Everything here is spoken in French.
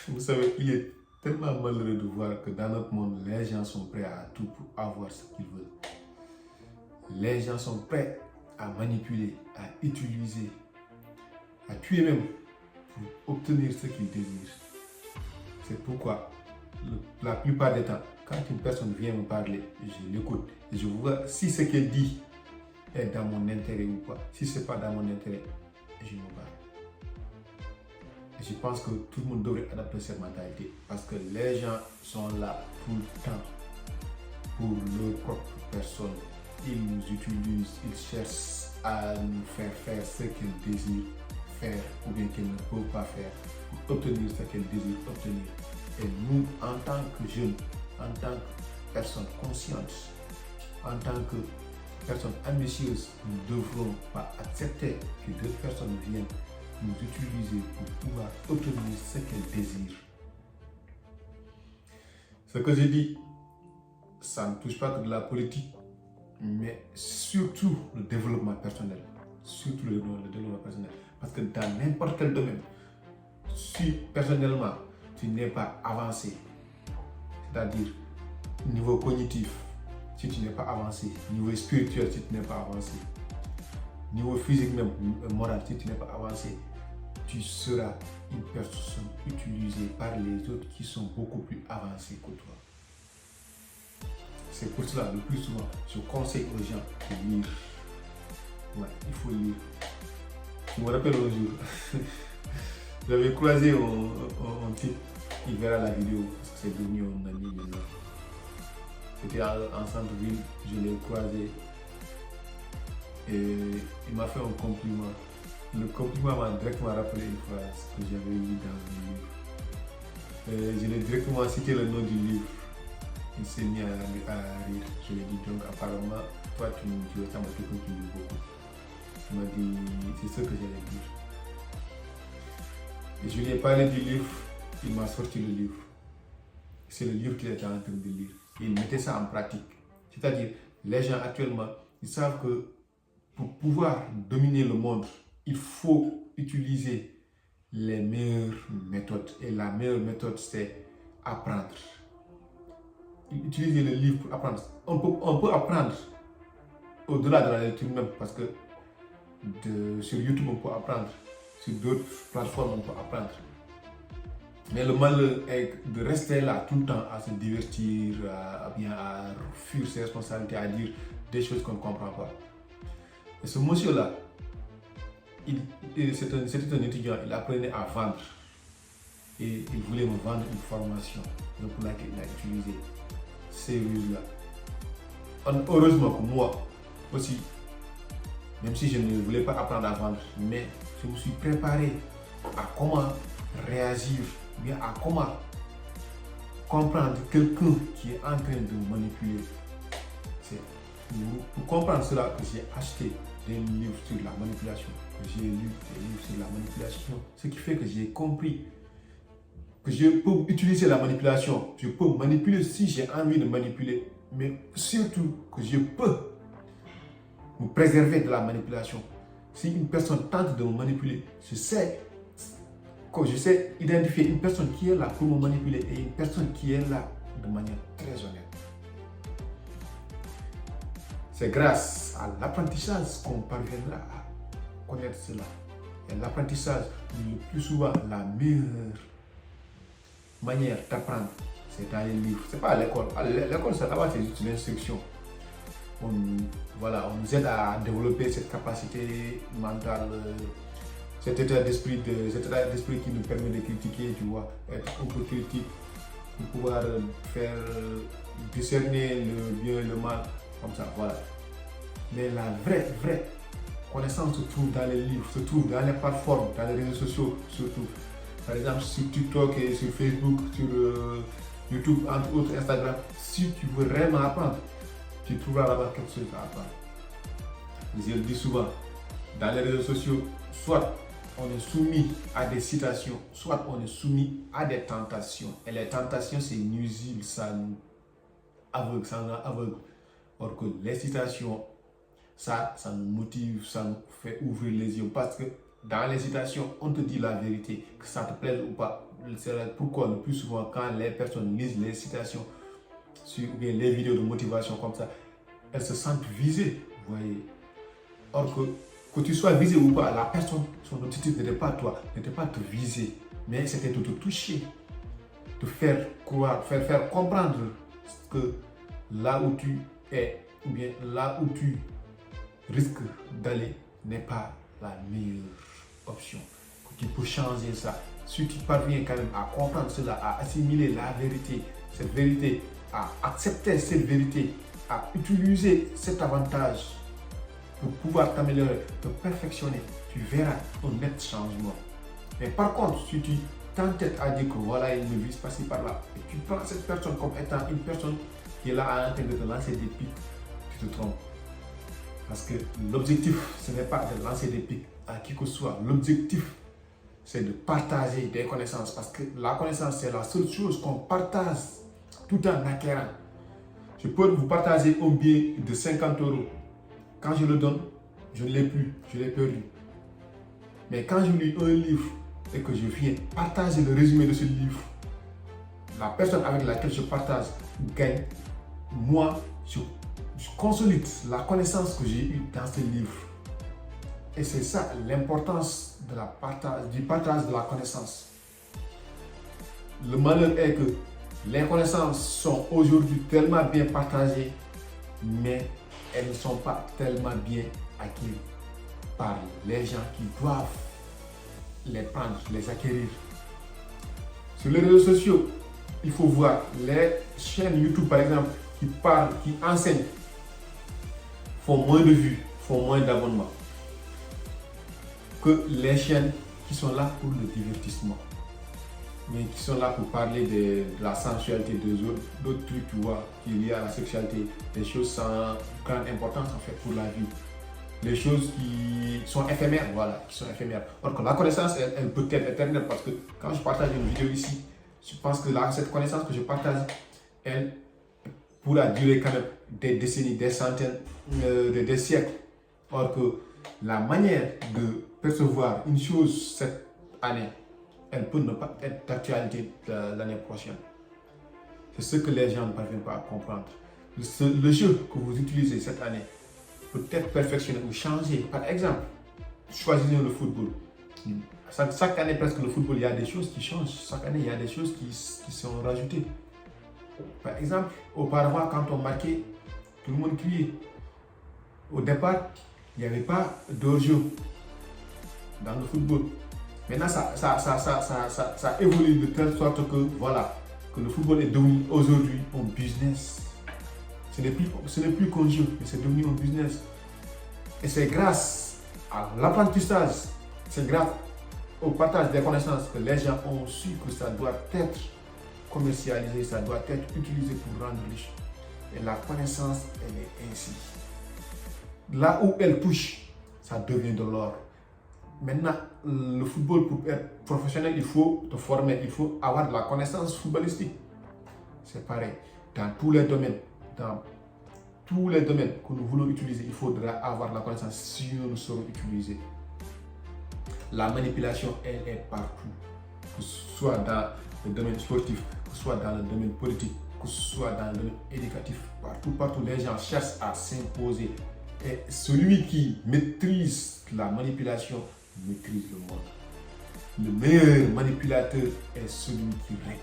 Vous savez, il est tellement malheureux de voir que dans notre monde, les gens sont prêts à tout pour avoir ce qu'ils veulent. Les gens sont prêts à manipuler, à utiliser, à tuer même pour obtenir ce qu'ils désirent. C'est pourquoi, la plupart des temps, quand une personne vient me parler, je l'écoute et je vois si ce qu'elle dit est dans mon intérêt ou pas. Si ce n'est pas dans mon intérêt, je me barre. Et je pense que tout le monde devrait adapter cette mentalité parce que les gens sont là tout le temps pour leur propre personne. Ils nous utilisent, ils cherchent à nous faire ce qu'ils désirent faire ou bien qu'ils ne peuvent pas faire pour obtenir ce qu'ils désirent obtenir. Et nous, en tant que jeunes, en tant que personnes conscientes, en tant que personnes ambitieuses, nous ne devrons pas accepter que d'autres personnes viennent nous utiliser pour pouvoir obtenir ce qu'elles désirent. Ce que je dis, ça ne touche pas que de la politique, mais surtout le développement personnel. Surtout le développement personnel. Parce que dans n'importe quel domaine, si personnellement tu n'es pas avancé, c'est-à-dire niveau cognitif, si tu n'es pas avancé, niveau spirituel, si tu n'es pas avancé, niveau physique même, moral, si tu n'es pas avancé, tu seras une personne utilisée par les autres qui sont beaucoup plus avancés que toi. C'est pour cela, le plus souvent, je conseille aux gens de lire. Ouais, il faut lire. Je me rappelle un jour, j'avais croisé un type, il verra la vidéo parce que c'est devenu un ami maintenant. C'était en centre-ville, je l'ai croisé et il m'a fait un compliment. Le compliment m'a directement rappelé une phrase que j'avais lue dans un livre. Je l'ai directement cité le nom du livre. Il s'est mis à rire. Je lui ai dit donc apparemment, toi tu ressembles à quelqu'un qui lit beaucoup. Il m'a dit c'est ce que j'allais dire. Et je lui ai parlé du livre, il m'a sorti le livre. C'est le livre qu'il était en train de lire. Et il mettait ça en pratique. C'est-à-dire, les gens actuellement, ils savent que pour pouvoir dominer le monde, il faut utiliser les meilleures méthodes. Et la meilleure méthode, c'est apprendre. Utiliser le livre pour apprendre. On peut apprendre au-delà de la lecture même, parce que sur YouTube, on peut apprendre. Sur d'autres plateformes, on peut apprendre. Mais le mal est de rester là tout le temps à se divertir, à fuir ses responsabilités, à dire des choses qu'on ne comprend pas. Et ce monsieur-là, c'était un étudiant, il apprenait à vendre. Et il voulait me vendre une formation. Donc pour laquelle il a utilisé ces ruses-là. Heureusement que moi aussi, même si je ne voulais pas apprendre à vendre, mais je me suis préparé à comment réagir, bien à comment comprendre quelqu'un qui est en train de manipuler. C'est pour comprendre cela que j'ai acheté des livres sur la manipulation, que j'ai lu des livres sur la manipulation, ce qui fait que j'ai compris que je peux utiliser la manipulation, je peux manipuler si j'ai envie de manipuler, mais surtout que je peux me préserver de la manipulation. Si une personne tente de me manipuler, je sais identifier une personne qui est là pour me manipuler et une personne qui est là de manière très honnête. C'est grâce à l'apprentissage qu'on parviendra à connaître cela. Et l'apprentissage, le plus souvent, la meilleure manière d'apprendre, c'est dans les livres. C'est pas à l'école. À l'école, c'est d'abord une instruction. On nous aide à développer cette capacité mentale, cet état d'esprit qui nous permet de critiquer, tu vois, être un peu critique, pour pouvoir faire discerner le bien et le mal, comme ça, voilà. Mais la vraie connaissance se trouve dans les livres, se trouve dans les plateformes, dans les réseaux sociaux, surtout. Par exemple, sur TikTok et sur Facebook, sur YouTube, entre autres, Instagram. Si tu veux réellement apprendre, tu trouveras là-bas quelque chose à apprendre. Je le dis souvent, dans les réseaux sociaux, soit on est soumis à des citations, soit on est soumis à des tentations. Et les tentations, c'est nuisible, ça nous aveugle, ça nous rend aveugle. Or que les citations, ça nous motive, ça nous fait ouvrir les yeux. Parce que dans les citations, on te dit la vérité, que ça te plaise ou pas. pourquoi le plus souvent quand les personnes lisent les citations sur les vidéos de motivation comme ça, elles se sentent visées, vous voyez. Or que tu sois visé ou pas, la personne, son objectif n'était pas toi, n'était pas te viser, mais c'était de te toucher, te faire croire, faire comprendre que là où tu es, ou bien là où tu risques d'aller n'est pas la meilleure option. Que tu peux changer ça. Si tu parviens quand même à comprendre cela, à assimiler la vérité, cette vérité, à accepter cette vérité, à utiliser cet avantage pour pouvoir t'améliorer, te perfectionner, tu verras un net changement. Mais par contre, si tu t'entêtes à dire que voilà, il me vise passer par là, et tu prends cette personne comme étant une personne qui est là à train de te lancer des pics, tu te trompes. Parce que l'objectif, ce n'est pas de lancer des pics à qui que ce soit. L'objectif, c'est de partager des connaissances. Parce que la connaissance, c'est la seule chose qu'on partage tout en acquérant. Je peux vous partager un billet de 50 €. Quand je le donne, je ne l'ai plus, je l'ai perdu. Mais quand je lis un livre et que je viens partager le résumé de ce livre, la personne avec laquelle je partage gagne. Moi, je consolide la connaissance que j'ai eue dans ce livre. Et c'est ça l'importance du partage de la connaissance. Le malheur est que les connaissances sont aujourd'hui tellement bien partagées, mais elles ne sont pas tellement bien acquises par les gens qui doivent les prendre, les acquérir. Sur les réseaux sociaux, il faut voir les chaînes YouTube par exemple qui parlent, qui enseignent, font moins de vues, font moins d'abonnements que les chaînes qui sont là pour le divertissement, mais qui sont là pour parler de la sensualité, d'autres trucs, tu vois, qui est lié à la sexualité, des choses sans grande importance en fait pour la vie, les choses qui sont éphémères, voilà, qui sont éphémères. Alors que la connaissance, elle peut être éternelle, parce que quand je partage une vidéo ici, je pense que là, cette connaissance que je partage, elle pourra durer quand même des décennies, des centaines, des siècles. Or que la manière de percevoir une chose cette année, elle peut ne pas être d'actualité l'année prochaine. C'est ce que les gens ne parviennent pas à comprendre. Le jeu que vous utilisez cette année peut être perfectionné ou changé. Par exemple, choisissez le football. Chaque année, presque le football, il y a des choses qui changent. Chaque année, il y a des choses qui sont rajoutées. Par exemple, auparavant, quand on marquait, tout le monde criait. Au départ, il n'y avait pas d'hors-jeu dans le football. Maintenant, ça évolue de telle sorte que, voilà, que le football est devenu aujourd'hui un business. Ce n'est plus qu'un jeu, mais c'est devenu un business. Et c'est grâce à l'apprentissage, c'est grâce au partage des connaissances que les gens ont su que ça doit être commercialisé, ça doit être utilisé pour rendre riche. Et la connaissance, elle est ainsi. Là où elle touche, ça devient de l'or. Maintenant, le football, pour être professionnel, il faut te former, il faut avoir de la connaissance footballistique. C'est pareil. Dans tous les domaines, que nous voulons utiliser, il faudra avoir de la connaissance si nous saurons utiliser. La manipulation, elle est partout. Que ce soit dans le domaine sportif, que ce soit dans le domaine politique, que ce soit dans le domaine éducatif. Partout, les gens cherchent à s'imposer. Et celui qui maîtrise la manipulation maîtrise le monde. Le meilleur manipulateur est celui qui règne.